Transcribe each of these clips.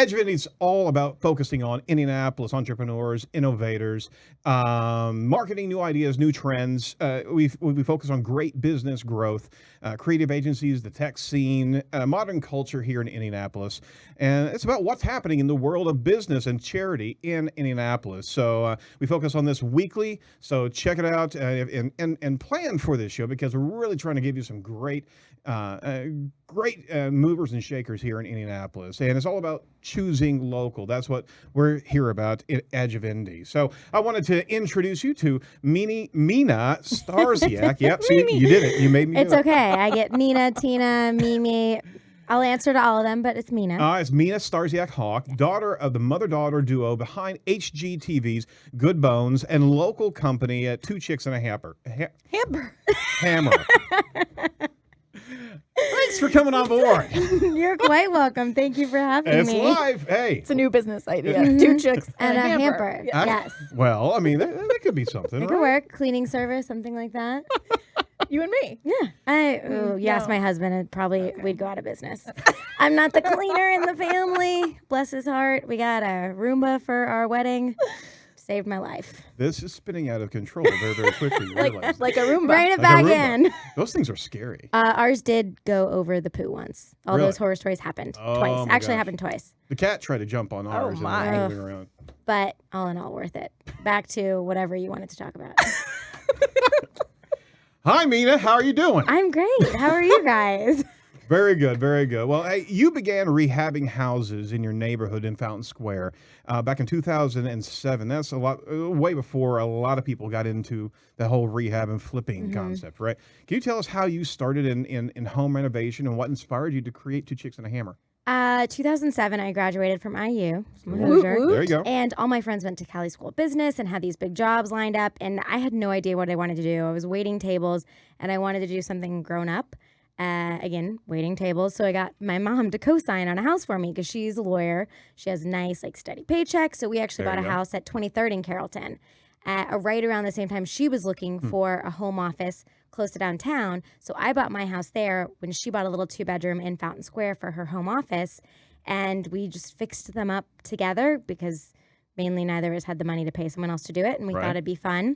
Edge of Indy is all about focusing on Indianapolis entrepreneurs, innovators, marketing new ideas, new trends. We focus on great business growth, creative agencies, the tech scene, modern culture here in Indianapolis. And it's about what's happening in the world of business and charity in Indianapolis. So we focus on this weekly. So check it out and plan for this show because we're really trying to give you some great movers and shakers here in Indianapolis. And it's all about choosing local. That's what we're here about at Edge of Indy. So I wanted to introduce you to Mina Starsiak. Yep, see, you did it. You made me It's do it. okay. I get Mina, Tina, Mimi. I'll answer to all of them, but it's Mina. It's Mina Starsiak-Hawk, daughter of the mother-daughter duo behind HGTV's Good Bones and local company at Two Chicks and a Hammer. Hammer. Thanks for coming on board. You're quite welcome. Thank you for having It's me. live. Hey. It's a new business idea. 2 chicks And a hamper. hamper. Yes. Well, I mean, that could be something, It right? could work. Cleaning service, something like that. You and me. Yeah. You ask my husband, we'd go out of business. I'm not the cleaner in the family. Bless his heart. We got a Roomba for our wedding. Saved my life. This is spinning out of control very, very quickly. You realize Like a Roomba. Rein it Like a back Roomba. in. Those things are scary. Ours did go over the poo once. All Really? those horror stories happened Oh, twice. my Actually gosh. happened twice. The cat tried to jump on ours and my. was moving around. But all in all, worth it. Back to whatever you wanted to talk about. Hi, Mina. How are you doing? I'm great. How are you guys? Very good, very good. Well, hey, you began rehabbing houses in your neighborhood in Fountain Square back in 2007. That's a lot, way before a lot of people got into the whole rehab and flipping concept, right? Can you tell us how you started in home renovation and what inspired you to create Two Chicks and a Hammer? 2007, I graduated from IU. I'm a Woot, Hoosier. woot. There you go. And all my friends went to Cali School of Business and had these big jobs lined up. And I had no idea what I wanted to do. I was waiting tables and I wanted to do something grown up. Again, waiting tables. So I got my mom to co-sign on a house for me because she's a lawyer. She has a nice, steady paycheck. So we actually There bought you a go. house at 23rd in Carrollton. Right around the same time she was looking for a home office close to downtown. So I bought my house there when she bought a little 2-bedroom in Fountain Square for her home office. And we just fixed them up together because mainly neither of us had the money to pay someone else to do it. And we Right. thought it'd be fun.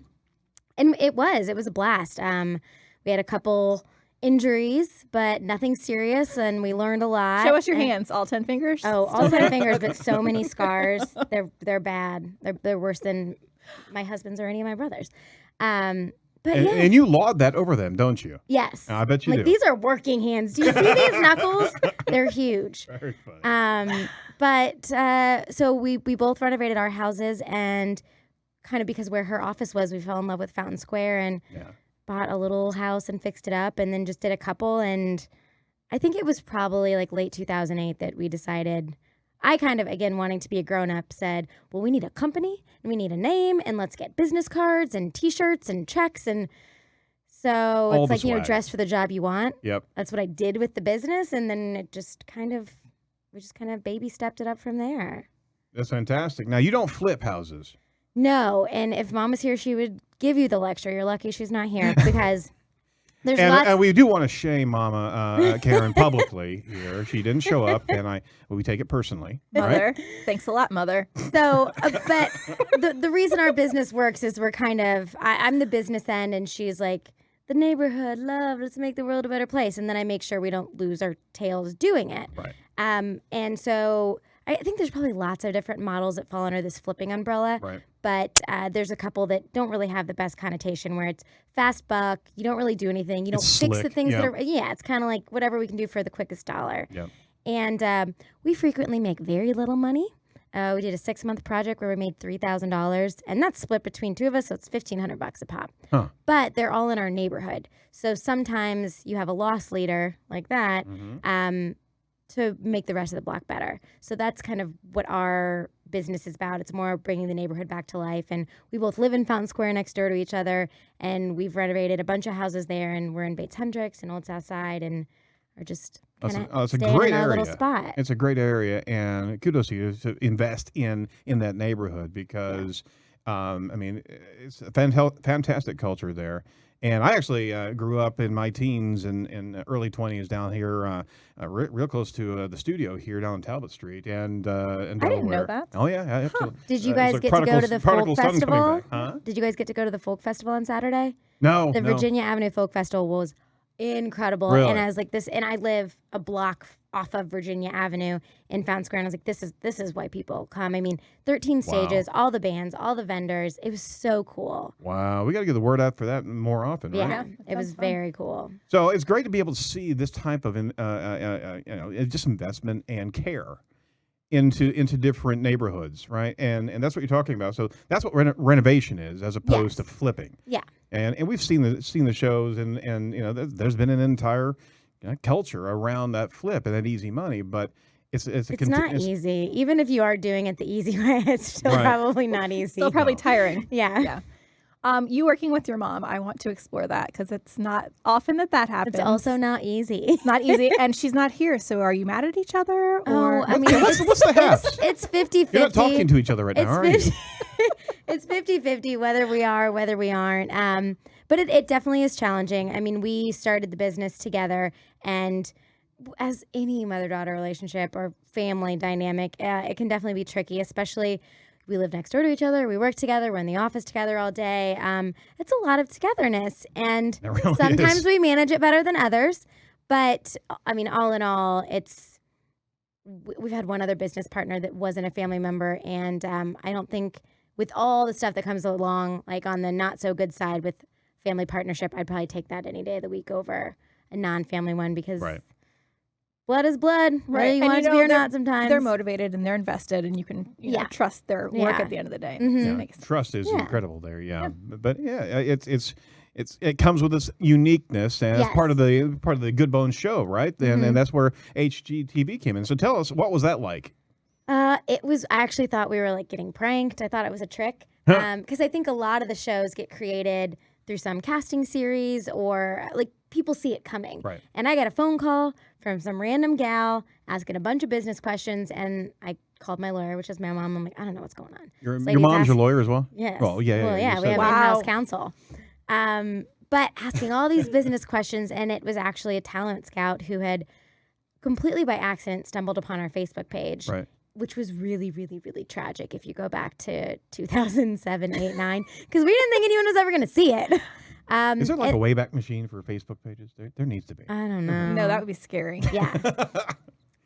And it was a blast. We had a couple injuries, but nothing serious. And we learned a lot. Show us your And- hands. All 10 fingers? Oh, all 10 fingers, but so many scars. They're bad. They're worse than my husband's or any of my brothers. But And, yeah. and you laud that over them, don't you? Yes. I bet you like, do. these are working hands. Do you see these knuckles? They're huge. Very funny. So we both renovated our houses, and kind of because where her office was, we fell in love with Fountain Square and Yeah. bought a little house and fixed it up, and then just did a couple. And I think it was probably like late 2008 that we decided. I kind of, again, wanting to be a grown-up, said, well, we need a company and we need a name and let's get business cards and T-shirts and checks. And so All it's the like, you know, swag. dress for the job you want. Yep. That's what I did with the business. And then we just kind of baby stepped it up from there. That's fantastic. Now, you don't flip houses. No. And if Mom was here, she would give you the lecture. You're lucky she's not here because there's And, lots. and we do want to shame Mama Karen publicly here. She didn't show up, and we take it personally. Right? Mother. Thanks a lot, Mother. So, but the reason our business works is we're kind of, I'm the business end and she's like, the neighborhood, love, let's make the world a better place. And then I make sure we don't lose our tails doing it. Right. And so I think there's probably lots of different models that fall under this flipping umbrella. Right. But there's a couple that don't really have the best connotation where it's fast buck. You don't really do anything. You don't It's fix the slick, things yeah. that are, it's kind of like whatever we can do for the quickest dollar. Yep. And we frequently make very little money. We did a 6-month project where we made $3,000, and that's split between two of us, so it's $1,500 a pop. Huh. But they're all in our neighborhood, so sometimes you have a loss leader like that to make the rest of the block better. So that's kind of what our business is about. It's more bringing the neighborhood back to life, and we both live in Fountain Square next door to each other, and we've renovated a bunch of houses there, and we're in Bates Hendricks and Old South Side, and are just kind It's of a staying great in our little area. spot. It's a great area, and kudos to you to invest in that neighborhood because, I mean, it's a fantastic culture there. And I actually grew up in my teens and early 20s down here, real close to the studio here down on Talbot Street in Delaware. I didn't know that. Oh, yeah, absolutely. Did you It's guys like get to go to the folk prodigal son's coming festival? back. Huh? Did you guys get to go to the folk festival on Saturday? No, The no. Virginia Avenue Folk Festival was incredible. Really? And I was like, and I live a block off of Virginia Avenue in Fountain Square. And I was like, this is why people come. I mean, 13 stages, all the bands, all the vendors. It was so cool. Wow, we got to get the word out for that more often, right? Yeah, it was sounds fun. very cool. So it's great to be able to see this type of just investment and care into different neighborhoods, right? And that's what you're talking about. So that's what renovation is, as opposed to flipping. Yeah. And we've seen the shows, and there's been an entire culture around that flip and that easy money, but it's not easy. Even if you are doing it the easy way, it's still Right. probably not easy. Still probably tiring. Yeah. Yeah. You working with your mom, I want to explore that because it's not often that happens. It's also not easy. It's not easy, and she's not here. So are you mad at each other? Or I mean, what's the haps? It's 50-50. You're not talking to each other right now, are you? It's 50-50 whether we are, whether we aren't. But it definitely is challenging. I mean, we started the business together, and as any mother-daughter relationship or family dynamic, it can definitely be tricky, especially we live next door to each other. We work together. We're in the office together all day. It's a lot of togetherness, and It really sometimes is. we manage it better than others. But I mean, all in all, we've had one other business partner that wasn't a family member, and I don't think with all the stuff that comes along, like on the not so good side with family partnership, I'd probably take that any day of the week over a non-family one because Right. blood is blood, whether Right. you And want it to be or they're- not sometimes. they're motivated and they're invested, and you can trust their work Yeah. at the end of the day. Mhm. So Yeah, it makes sense. trust is Yeah. incredible there. Yeah, but yeah, it comes with this uniqueness, and it's part of the Good Bones show, right? And that's where HGTV came in. So tell us, what was that like? It was. I actually thought we were like getting pranked. I thought it was a trick Huh. because I think a lot of the shows get created through some casting series or like people see it coming. Right. And I got a phone call from some random gal asking a bunch of business questions, and I called my lawyer, which is my mom. I'm like, I don't know what's going on. Your This lady's mom's your asking- lawyer as well? Yes. Well, yeah, Well, you yeah, we said have that. in-house Wow. counsel. But asking all these business questions, and it was actually a talent scout who had completely by accident stumbled upon our Facebook page. Right. Which was really, really, really tragic if you go back to 2007, 8, 9, because we didn't think anyone was ever going to see it. Is there like a Wayback Machine for Facebook pages? There needs to be. I don't know. No, that would be scary. Yeah.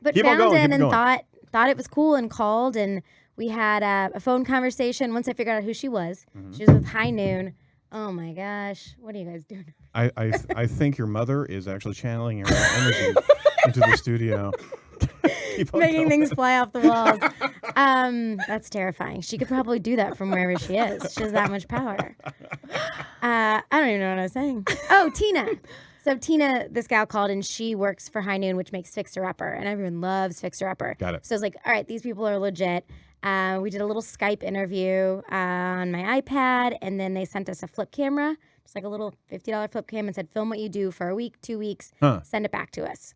But Keep on found going, in keep and going. thought it was cool and called, and we had a phone conversation. Once I figured out who she was, Mm-hmm. she was with High Noon. Oh my gosh, what are you guys doing? I think your mother is actually channeling her energy into the studio. Keep on Making going. things fly off the walls. That's terrifying. She could probably do that from wherever she is. She has that much power. I don't even know what I was saying. Oh, Tina. So Tina, this gal called, and she works for High Noon, which makes Fixer Upper, and everyone loves Fixer Upper. Got it. So it's like, all right, these people are legit. We did a little Skype interview on my iPad, and then they sent us a flip camera, just like a little $50 flip cam, and said, film what you do for a week, 2 weeks, Huh. send it back to us.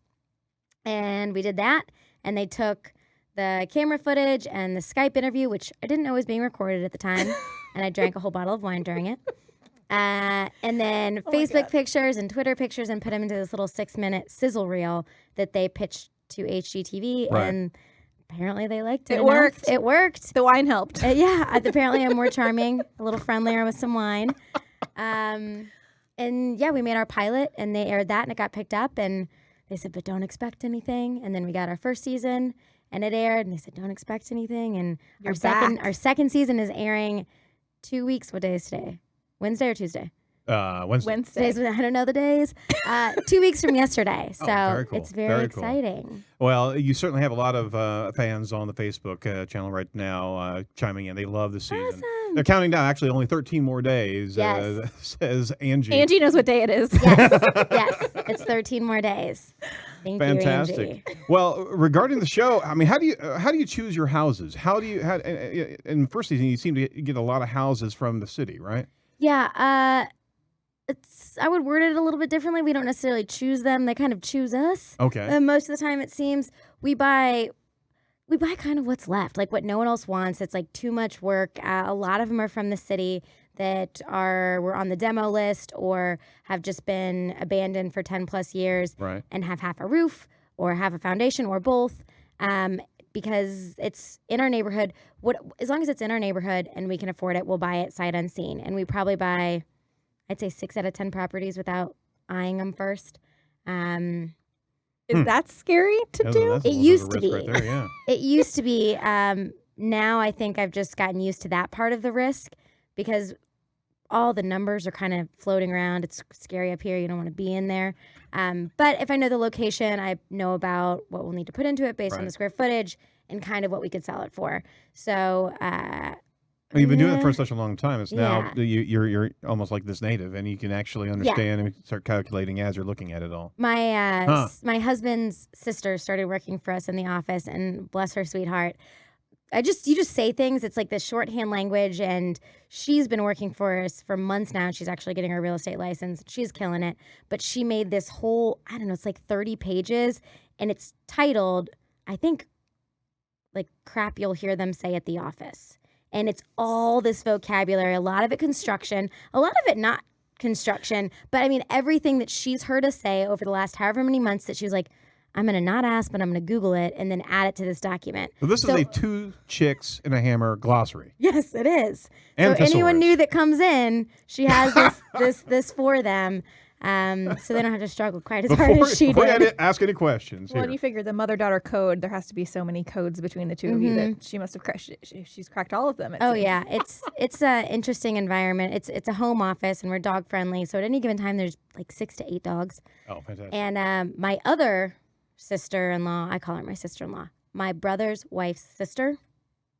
And we did that, and they took the camera footage and the Skype interview, which I didn't know was being recorded at the time, and I drank a whole bottle of wine during it. And then Facebook pictures and Twitter pictures, and put them into this little 6-minute sizzle reel that they pitched to HGTV, Right. and apparently they liked it. It enough. worked. It worked. The wine helped. Apparently I'm more charming, a little friendlier with some wine. And yeah, we made our pilot, and they aired that, and it got picked up, and they said, but don't expect anything. And then we got our first season, and it aired, and they said, don't expect anything. And You're our second season is airing 2 weeks. What day is today? Wednesday or Tuesday? Wednesday. Wednesday. Today's, I don't know the days. 2 weeks from yesterday. So very cool. it's very Very cool. exciting. Well, you certainly have a lot of fans on the Facebook channel right now chiming in. They love the season. Awesome. They're counting down. Actually, only 13 more days, Yes. says Angie. Angie knows what day it is. Yes, it's 13 more days. Thank you, Angie. Fantastic. Well, regarding the show, I mean, how do you choose your houses? In the first season, you seem to get a lot of houses from the city, right? Yeah, I would word it a little bit differently. We don't necessarily choose them; they kind of choose us. Okay. Most of the time, it seems we buy kind of what's left, like what no one else wants. It's like too much work. A lot of them are from the city. that were on the demo list or have just been abandoned for 10 plus years Right. and have half a roof or have a foundation or both, because it's in our neighborhood. As long as it's in our neighborhood and we can afford it, we'll buy it sight unseen. And we probably buy, I'd say 6 out of 10 properties without eyeing them first. Is that scary to do? That's a It little bit of a used to risk be. right there, yeah. It used to be. Now I think I've just gotten used to that part of the risk because all the numbers are kind of floating around. It's scary up here. You don't want to be in there. But if I know the location, I know about what we'll need to put into it based on Right. the square footage and kind of what we could sell it for. So Well, you've been doing it for such a long time. It's now Yeah. you're almost like this native, and you can actually understand and start calculating as you're looking at it all. my my husband's sister started working for us in the office, and bless her sweetheart. You just say things. It's like this shorthand language, and she's been working for us for months now. She's actually getting her real estate license. She's killing it. But she made this whole, I don't know, it's like 30 pages, and it's titled, I think, like crap you'll hear them say at the office. And it's all this vocabulary, a lot of it construction, a lot of it not construction. But I mean, everything that she's heard us say over the last however many months that she was like, I'm going to not ask, but I'm going to Google it and then add it to this document. So this is a 2 chicks and a hammer glossary. Yes, it is. And so anyone thesaurus. new that comes in, she has this for them, so they don't have to struggle quite as hard as she Before did. you ask any questions, Well, here. and you figure the mother-daughter code, there has to be so many codes between the two of you that she must have cracked. She's cracked all of them. It Oh seems. yeah, it's a interesting environment. It's a home office and we're dog friendly. So at any given time, there's like 6 to 8 dogs. Oh, fantastic. And my other sister-in-law, I call her my sister-in-law, my brother's wife's sister.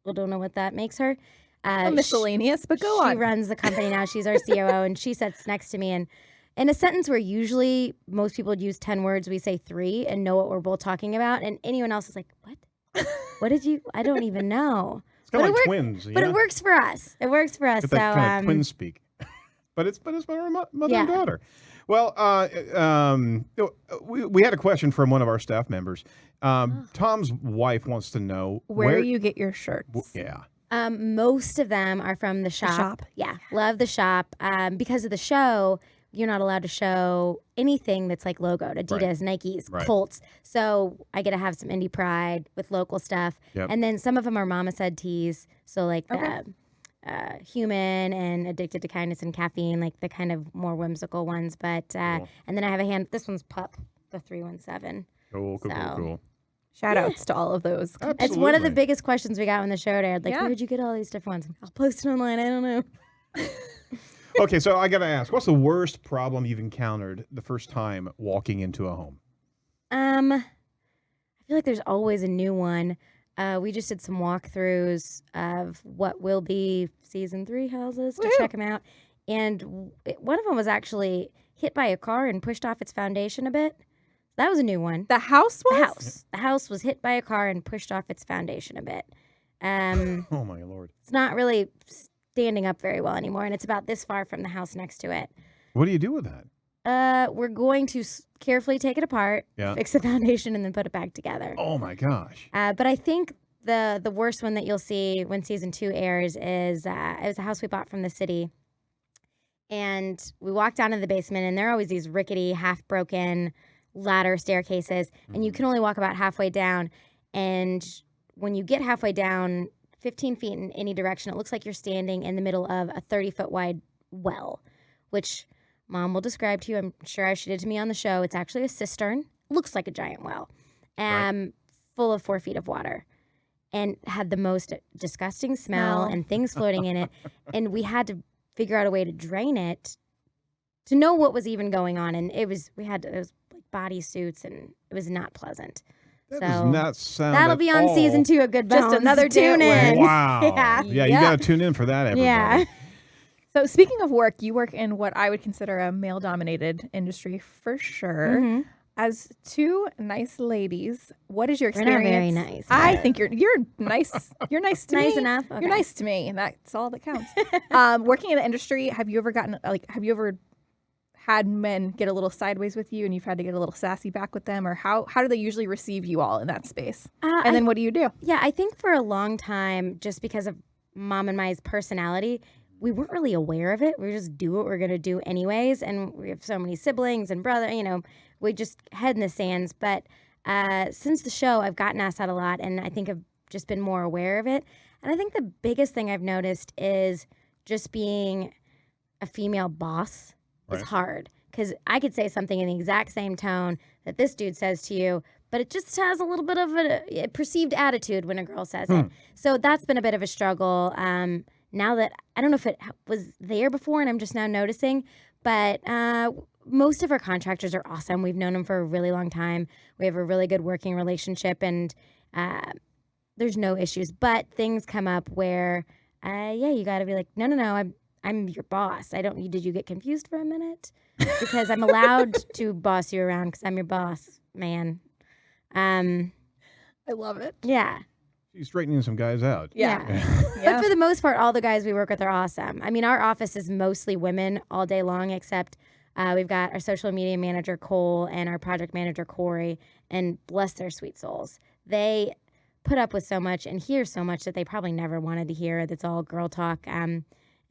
We don't know what that makes her. Miscellaneous, but go She on. runs the company now. She's our COO, and she sits next to me. And in a sentence where usually most people would use 10 words, we say 3 and know what we're both talking about. And anyone else is like, what? What did you? I don't even know. It's kind of but like it twins. But it works for us. It works for us. Get So that kind of twin speak. but it's mother and Yeah. daughter. Well, we had a question from one of our staff members. Tom's wife wants to know Where you get your shirts. Yeah. most of them are from the shop. shop. Yeah, love the shop. Because of the show, you're not allowed to show anything that's like logoed, Adidas, Nikes, Right. Colts. So I get to have some indie pride with local stuff. Yep. And then some of them are Mama Said tees. So like Okay. Human and Addicted to Kindness and Caffeine, like the kind of more whimsical ones. But Cool. and then I have a hand. This one's Pup, the 317. Cool. So- Shout outs to all of those. Absolutely. It's one of the biggest questions we got when the show aired. Like, Yeah. where'd you get all these different ones? I'll post it online. I don't know. Okay, so I got to ask, what's the worst problem you've encountered the first time walking into a home? I feel like there's always a new one. We just did some walkthroughs of what will be season 3 houses to Woohoo. check them out. And one of them was actually hit by a car and pushed off its foundation a bit. That was a new one. The house was? The house was hit by a car and pushed off its foundation a bit. Oh, my Lord. It's not really standing up very well anymore, and it's about this far from the house next to it. What do you do with that? We're going to carefully take it apart, Yeah. fix the foundation, and then put it back together. Oh, my gosh. But I think the worst one that you'll see when season 2 airs is it was a house we bought from the city. And we walked down to the basement, and there are always these rickety, half-broken ladder staircases, and you can only walk about halfway down. And when you get halfway down, 15 feet in any direction, it looks like you're standing in the middle of a 30-foot wide well, which Mom will describe to you. I'm sure she did to me on the show. It's actually a cistern. Looks like a giant well, full of 4 feet of water, and had the most disgusting smell and things floating in it. And we had to figure out a way to drain it to know what was even going on. And it was like bodysuits, and it was not pleasant. That So does not sound that'll at be on all- season 2 of Good Bones. Just another day Tune at in. work. Wow. Yeah. Yeah, you Yeah. got to tune in for that, everybody. Yeah. So speaking of work, you work in what I would consider a male-dominated industry for sure. Mhm. As 2 nice ladies, what is your We're not experience? very nice. I think you're nice. You're nice to me. Nice enough? Okay. You're nice to me, and that's all that counts. Working in the industry, have you ever had men get a little sideways with you, and you've had to get a little sassy back with them, or how do they usually receive you all in that space? And then what do you do? Yeah, I think for a long time, just because of Mom and My's personality, we weren't really aware of it. We just do what we're going to do anyways. And we have so many siblings and brother, we just head in the sands. But since the show, I've gotten asked that a lot, and I think I've just been more aware of it. And I think the biggest thing I've noticed is just being a female boss is hard. Because I could say something in the exact same tone that this dude says to you, but it just has a little bit of a perceived attitude when a girl says it. So that's been a bit of a struggle. Now that, I don't know if it was there before and I'm just now noticing, but most of our contractors are awesome. We've known them for a really long time. We have a really good working relationship, and there's no issues. But things come up where, you got to be like, no, I'm your boss. Did you get confused for a minute? Because I'm allowed to boss you around because I'm your boss, man. I love it. Yeah. She's straightening some guys out. Yeah. But for the most part, all the guys we work with are awesome. I mean, our office is mostly women all day long, except we've got our social media manager, Cole, and our project manager, Corey, and bless their sweet souls. They put up with so much and hear so much that they probably never wanted to hear. That's all girl talk, and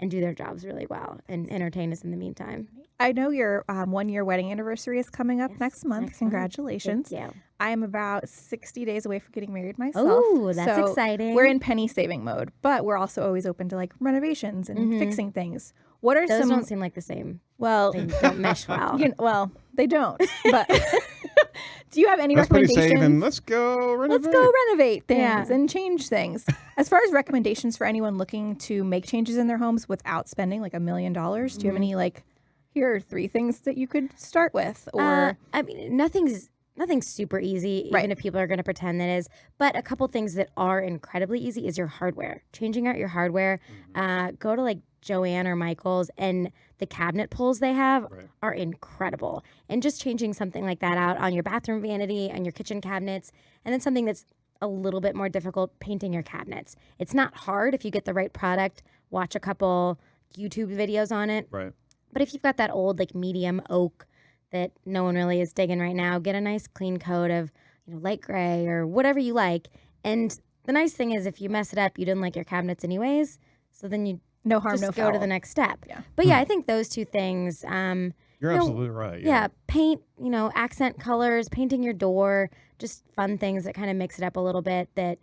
do their jobs really well and entertain us in the meantime. I know your 1-year wedding anniversary is coming up next month. Congratulations. Thank you. I am about 60 days away from getting married myself. Oh, that's so exciting. We're in penny saving mode, but we're also always open to like renovations and fixing things. What are Those don't seem like the same. Well, They don't mesh well. well, they don't. But do you have any That's pretty recommendations? safe, and let's go renovate. Let's go renovate things Yeah. and change things. As far as recommendations for anyone looking to make changes in their homes without spending like $1 million, do you have any here are 3 things that you could start with? Or I mean, nothing's super easy, even if people are going to pretend that is. But a couple things that are incredibly easy is your hardware. Changing out your hardware. Go to like Joann or Michael's, and the cabinet pulls they have are incredible. And just changing something like that out on your bathroom vanity, on your kitchen cabinets, and then something that's a little bit more difficult, painting your cabinets. It's not hard if you get the right product. Watch a couple YouTube videos on it. Right. But if you've got that old like medium oak that no one really is digging right now, get a nice clean coat of light gray or whatever you like. And the nice thing is, if you mess it up, you didn't like your cabinets anyways. So then you no harm, just no go foul. to the next step. Yeah. But yeah, I think those 2 things. You're absolutely right. Yeah, paint. Accent colors, painting your door, just fun things that kind of mix it up a little bit. That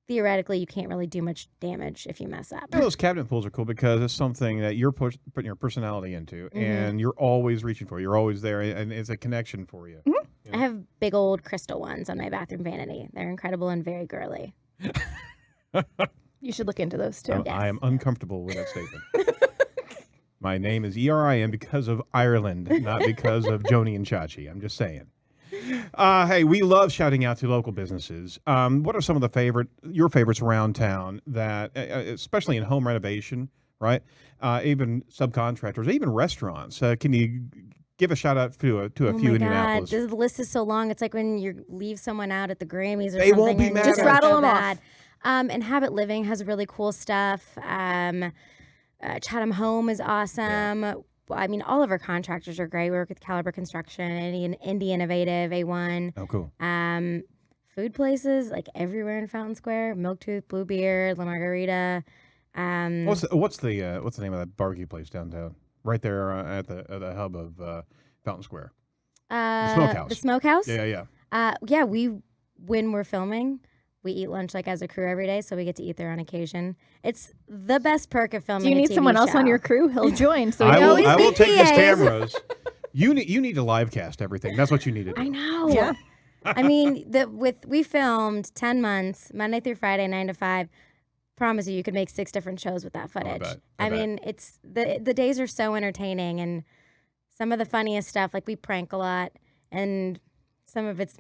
theoretically you can't really do much damage if you mess up. Those cabinet pulls are cool because it's something that you're putting your personality into, and you're always reaching for. You're always there, and it's a connection for you. I have big old crystal ones on my bathroom vanity. They're incredible and very girly. You should look into those too. I am uncomfortable with that statement. My name is Erin because of Ireland, not because of Joni and Chachi. I'm just saying. Hey, we love shouting out to local businesses. What are some of your favorites around town that, especially in home renovation, right? Even subcontractors, even restaurants. Can you give a shout out to a few in Indianapolis? God, the list is so long. It's like when you leave someone out at the Grammys or They something. won't be and mad you're at us. Rattle so them off. bad. And Habit Living has really cool stuff. Chatham Home is awesome. Yeah. I mean, all of our contractors are great. We work with Caliber Construction, Indy Innovative, A1. Oh, cool. Food places like everywhere in Fountain Square. Milktooth, Bluebeard, La Margarita. What's the name of that barbecue place downtown? Right there at the hub of Fountain Square. The Smokehouse. The Smokehouse. Yeah. When we're filming, we eat lunch like as a crew every day, so we get to eat there on occasion. It's the best perk of filming. Do you need someone else on your crew? He'll join. So I we will take his PAs. cameras. You need to live cast everything. That's what you need to do. I know. Yeah. I mean, we filmed 10 months, Monday through Friday, 9 to 5. Promise you could make 6 different shows with that footage. I bet. mean, it's the days are so entertaining, and some of the funniest stuff, like we prank a lot, and some of it's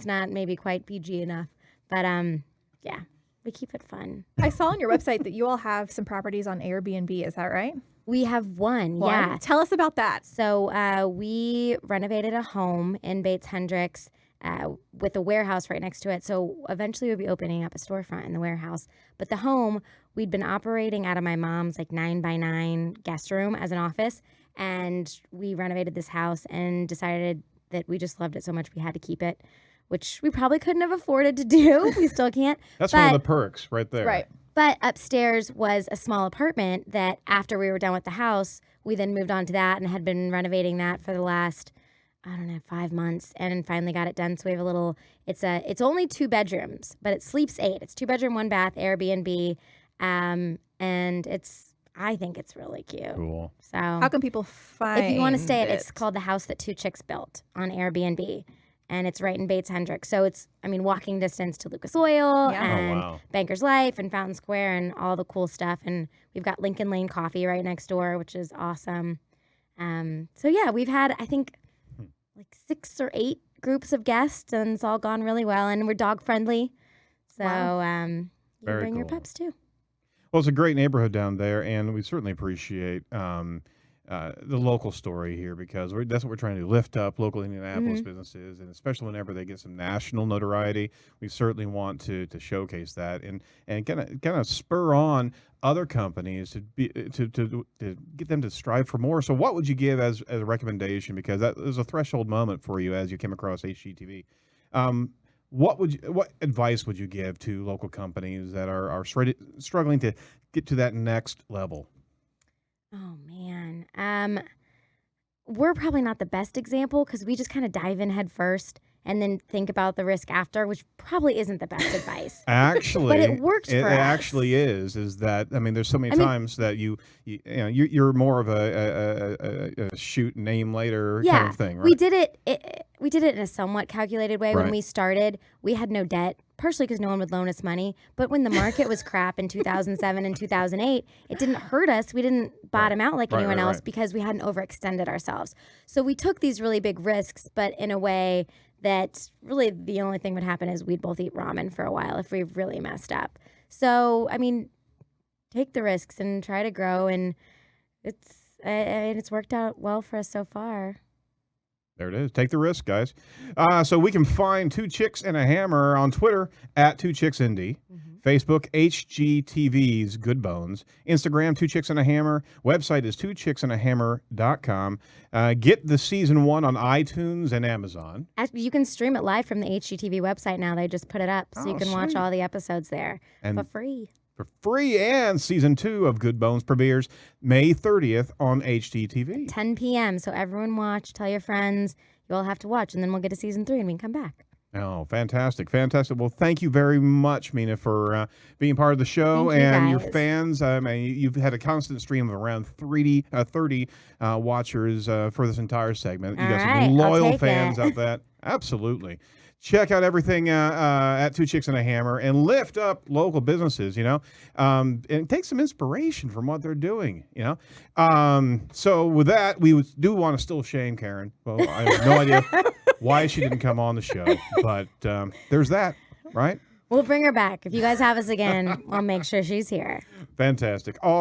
not maybe quite PG enough, but yeah, we keep it fun. I saw on your website that you all have some properties on Airbnb. Is that right? We have one. Yeah. Tell us about that. So we renovated a home in Bates Hendricks with a warehouse right next to it. So eventually we'll be opening up a storefront in the warehouse. But the home, we'd been operating out of my mom's 9x9 guest room as an office. And we renovated this house and decided that we just loved it so much we had to keep it, which we probably couldn't have afforded to do. We still can't. That's one of the perks right there. Right. But upstairs was a small apartment that after we were done with the house, we then moved on to that and had been renovating that for the last, I don't know, 5 months, and finally got it done. So we have a little, it's only 2 bedrooms, but it sleeps 8. It's 2 bedroom, 1 bath, Airbnb. And I think it's really cute. Cool. So How can people find if you want to stay it? it's called The House That 2 Chicks Built on Airbnb. And it's right in Bates Hendricks. So it's, walking distance to Lucas Oil Yeah. and Oh, wow. Banker's Life and Fountain Square and all the cool stuff. And we've got Lincoln Lane Coffee right next door, which is awesome. So yeah, we've had, I think, like 6 or 8 groups of guests, and it's all gone really well. And we're dog friendly. So Wow. You Very bring your cool. pups too. Well, it's a great neighborhood down there, and we certainly appreciate the local story here because that's what we're trying to do, lift up local Indianapolis businesses, and especially whenever they get some national notoriety, we certainly want to showcase that and kind of spur on other companies to get them to strive for more. So what would you give as a recommendation, because that was a threshold moment for you as you came across HGTV? What advice would you give to local companies that are struggling to get to that next level? Oh man. We're probably not the best example because we just kind of dive in head first and then think about the risk after, which probably isn't the best advice. Actually, But it works for it us. actually is that, there's so many times that you're more of a shoot name later kind of thing, right? We did it in a somewhat calculated way. Right. When we started, we had no debt, partially because no one would loan us money. But when the market was crap in 2007 and 2008, it didn't hurt us. We didn't bottom out like anyone else because we hadn't overextended ourselves. So we took these really big risks, but in a way that really the only thing would happen is we'd both eat ramen for a while if we really messed up. So, take the risks and try to grow, and it's worked out well for us so far. There it is. Take the risk, guys. So we can find 2 Chicks and a Hammer on Twitter at 2 Chicks Indy, Facebook HGTV's Good Bones, Instagram 2 Chicks and a Hammer, website is 2chicksandahammer.com. Get the season 1 on iTunes and Amazon. Actually, you can stream it live from the HGTV website now. They just put it up, so you can watch sweet. all the episodes there And for free. for free, and season 2 of Good Bones premieres May 30th on HGTV. 10 p.m. So everyone watch. Tell your friends. You all have to watch, and then we'll get to season 3 and we can come back. Oh, fantastic. Fantastic. Well, thank you very much, Mina, for being part of the show. Thank you, and your guys. fans. You've had a constant stream of around 30 watchers for this entire segment. You All got some right, I'll loyal take fans it. out there. Absolutely. Check out everything at 2 Chicks and a Hammer and lift up local businesses, and take some inspiration from what they're doing, So with that, we do want to still shame Karen. Well, I have no idea why she didn't come on the show, but there's that, right? We'll bring her back. If you guys have us again, I'll make sure she's here. Fantastic.